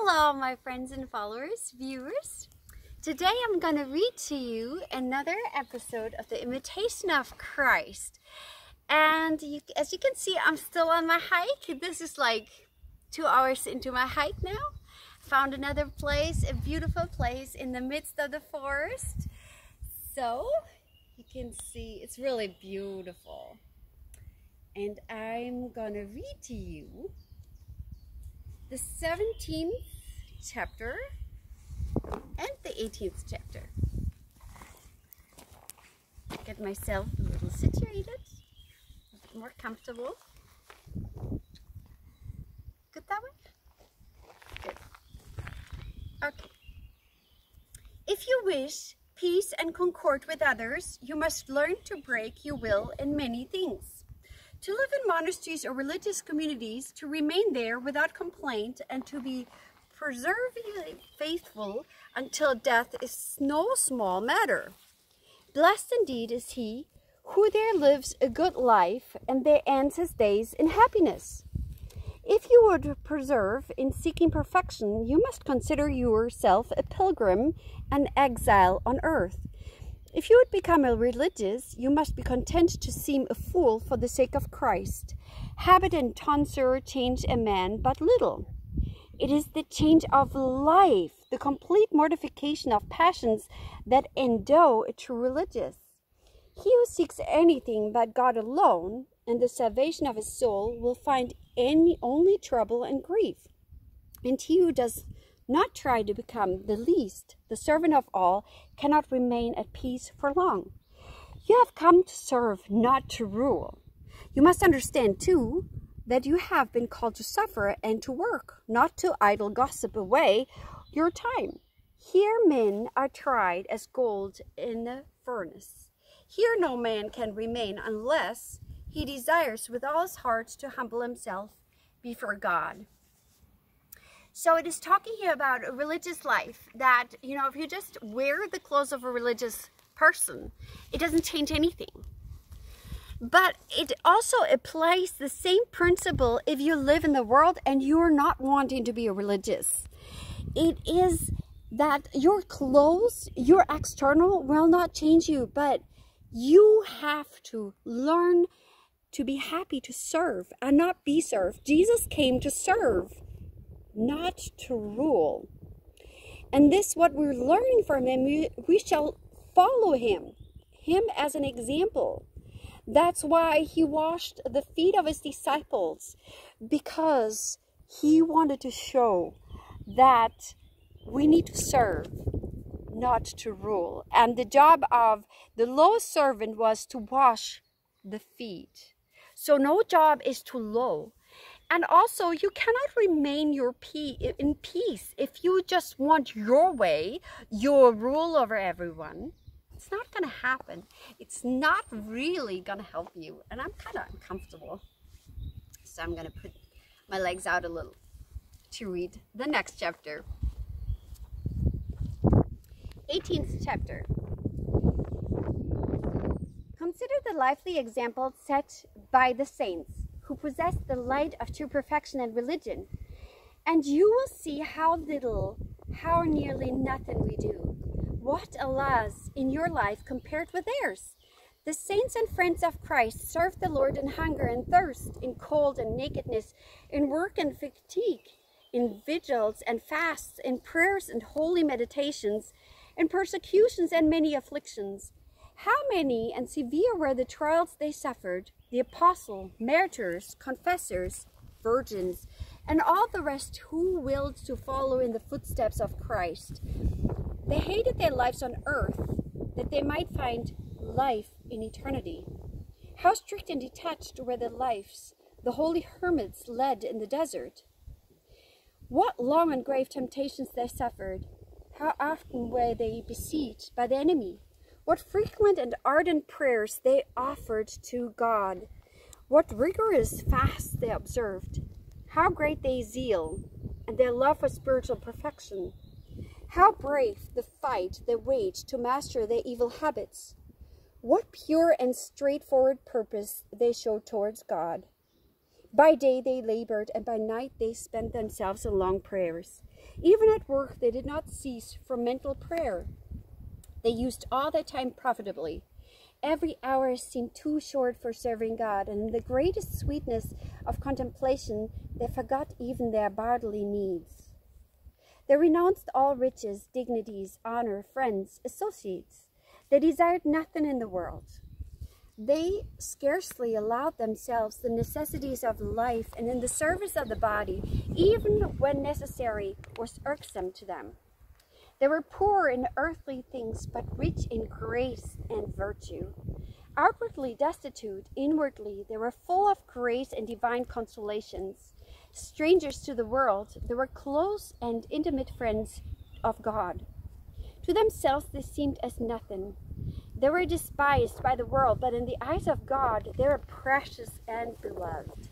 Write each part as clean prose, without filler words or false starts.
Hello, my friends and followers, viewers. Today I'm going to read to you another episode of the Imitation of Christ. And as you can see, I'm still on my hike. This is like 2 hours into my hike now. Found another place, a beautiful place in the midst of the forest. So you can see it's really beautiful. And I'm going to read to you the 17th chapter and the 18th chapter. Get myself a little situated, a bit more comfortable. Good that way? Good. Okay. If you wish peace and concord with others, you must learn to break your will in many things. To live in monasteries or religious communities, to remain there without complaint, and to be perseveringly faithful until death is no small matter. Blessed indeed is he who there lives a good life and there ends his days in happiness. If you would persevere in seeking perfection, you must consider yourself a pilgrim and exile on earth. If you would become a religious, you must be content to seem a fool for the sake of Christ. Habit and tonsure change a man but little. It is the change of life, the complete mortification of passions that endow a true religious. He who seeks anything but God alone and the salvation of his soul will find only trouble and grief. And he who does not try to become the least, the servant of all, cannot remain at peace for long. You have come to serve, not to rule. You must understand, too, that you have been called to suffer and to work, not to idle gossip away your time. Here men are tried as gold in a furnace. Here no man can remain unless he desires with all his heart to humble himself before God. So it is talking here about a religious life that, if you just wear the clothes of a religious person, it doesn't change anything. But it also applies the same principle if you live in the world and you're not wanting to be a religious. It is that your clothes, your external will not change you, but you have to learn to be happy to serve and not be served. Jesus came to serve, not to rule. And this, what we're learning from him, we shall follow him as an example. That's why he washed the feet of his disciples, because he wanted to show that we need to serve, not to rule. And the job of the lowest servant was to wash the feet. So no job is too low. And also, you cannot remain in peace if you just want your way, your rule over everyone. It's not going to happen. It's not really going to help you. And I'm kind of uncomfortable. So I'm going to put my legs out a little to read the next chapter. 18th chapter. Consider the lively example set by the saints who possess the light of true perfection and religion, and you will see how nearly nothing we do. What a loss in your life compared with theirs! The saints and friends of Christ serve the Lord in hunger and thirst, in cold and nakedness, in work and fatigue, in vigils and fasts, in prayers and holy meditations, in persecutions and many afflictions. How many and severe were the trials they suffered, the apostles, martyrs, confessors, virgins, and all the rest who willed to follow in the footsteps of Christ. They hated their lives on earth, that they might find life in eternity. How strict and detached were the lives the holy hermits led in the desert. What long and grave temptations they suffered. How often were they besieged by the enemy. What frequent and ardent prayers they offered to God. What rigorous fasts they observed. How great their zeal and their love for spiritual perfection. How brave the fight they waged to master their evil habits. What pure and straightforward purpose they showed towards God. By day they labored, and by night they spent themselves in long prayers. Even at work they did not cease from mental prayer. They used all their time profitably. Every hour seemed too short for serving God, and in the greatest sweetness of contemplation they forgot even their bodily needs. They renounced all riches, dignities, honor, friends, associates. They desired nothing in the world. They scarcely allowed themselves the necessities of life, and in the service of the body, even when necessary, was irksome to them. They were poor in earthly things, but rich in grace and virtue. Outwardly destitute, inwardly they were full of grace and divine consolations. Strangers to the world, they were close and intimate friends of God. To themselves they seemed as nothing. They were despised by the world, but in the eyes of God they were precious and beloved.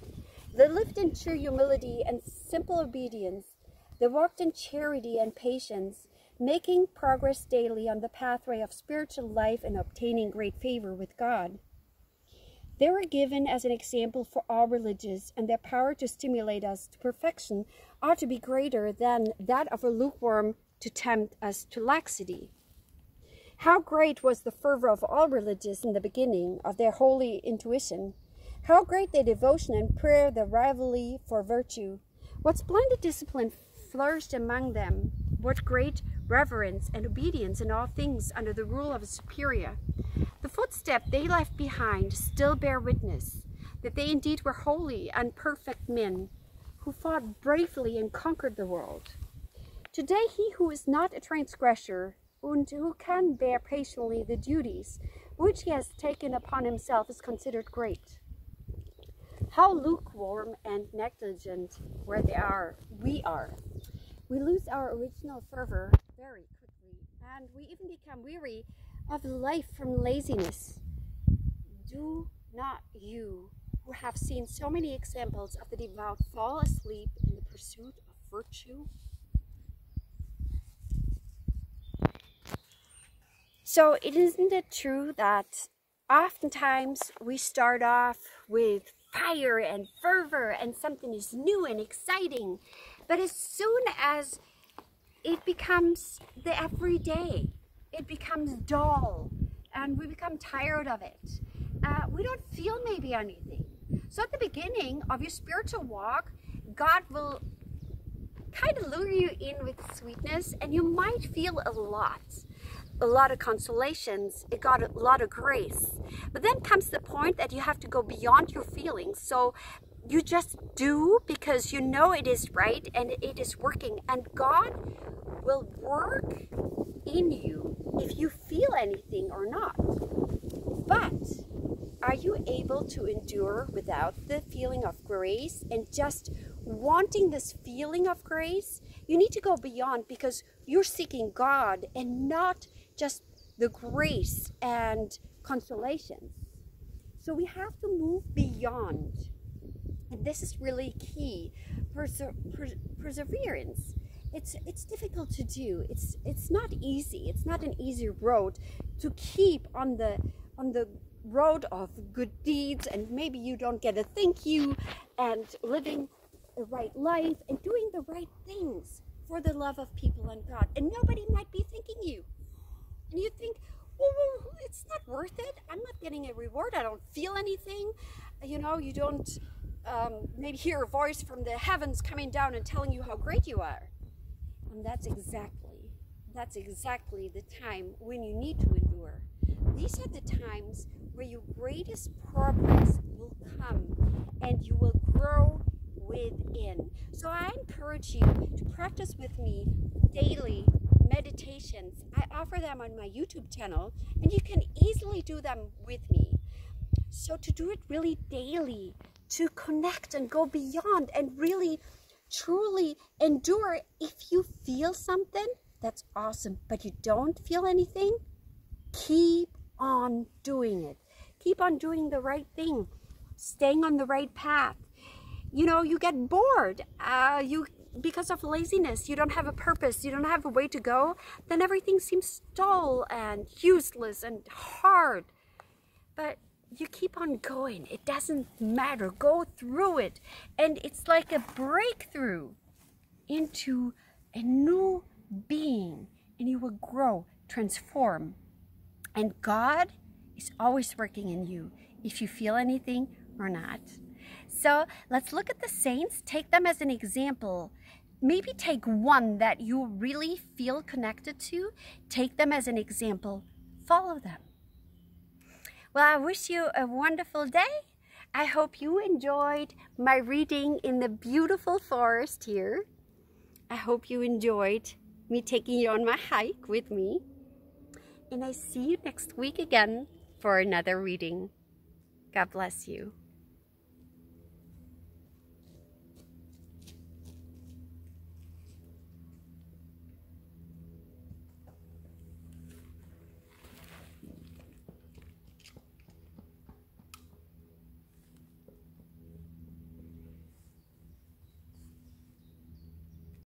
They lived in true humility and simple obedience. They walked in charity and patience, making progress daily on the pathway of spiritual life and obtaining great favor with God. They were given as an example for all religious, and their power to stimulate us to perfection ought to be greater than that of a lukewarm to tempt us to laxity. How great was the fervor of all religious in the beginning of their holy intuition! How great their devotion and prayer, their rivalry for virtue! What splendid discipline flourished among them! What great reverence and obedience in all things under the rule of a superior! The footsteps they left behind still bear witness that they indeed were holy and perfect men who fought bravely and conquered the world. Today he who is not a transgressor and who can bear patiently the duties which he has taken upon himself is considered great. How lukewarm and negligent we are. We lose our original fervor very quickly, and we even become weary of life from laziness. Do not you, who have seen so many examples of the devout, fall asleep in the pursuit of virtue? So isn't it true that oftentimes we start off with fire and fervor and something is new and exciting, but as soon as it becomes the everyday, it becomes dull and we become tired of it. We don't feel maybe anything. So at the beginning of your spiritual walk, God will kind of lure you in with sweetness, and you might feel a lot of consolations, it got a lot of grace. But then comes the point that you have to go beyond your feelings. So you just do because you know it is right and it is working. And God will work in you if you feel anything or not. But are you able to endure without the feeling of grace and just wanting this feeling of grace? You need to go beyond, because you're seeking God and not just the grace and consolation. So we have to move beyond. And this is really key. Perseverance. It's difficult to do. It's not easy. It's not an easy road to keep on the road of good deeds, and maybe you don't get a thank you, and living the right life and doing the right things for the love of people and God. And nobody might be thanking you. And you think, well, it's not worth it. I'm not getting a reward. I don't feel anything. You know, you don't maybe hear a voice from the heavens coming down and telling you how great you are. And that's exactly the time when you need to endure. These are the times where your greatest progress will come and you will grow within. So I encourage you to practice with me daily meditations. I offer them on my YouTube channel, and you can easily do them with me. So to do it really daily, to connect and go beyond and really truly endure. If you feel something, that's awesome, but you don't feel anything, keep on doing it. Keep on doing the right thing, staying on the right path. You know, you get bored, because of laziness, you don't have a purpose, you don't have a way to go, then everything seems dull and useless and hard. But you keep on going. It doesn't matter. Go through it. And it's like a breakthrough into a new being. And you will grow, transform. And God is always working in you, if you feel anything or not. So let's look at the saints. Take them as an example. Maybe take one that you really feel connected to. Take them as an example. Follow them. Well, I wish you a wonderful day. I hope you enjoyed my reading in the beautiful forest here. I hope you enjoyed me taking you on my hike with me. And I see you next week again for another reading. God bless you.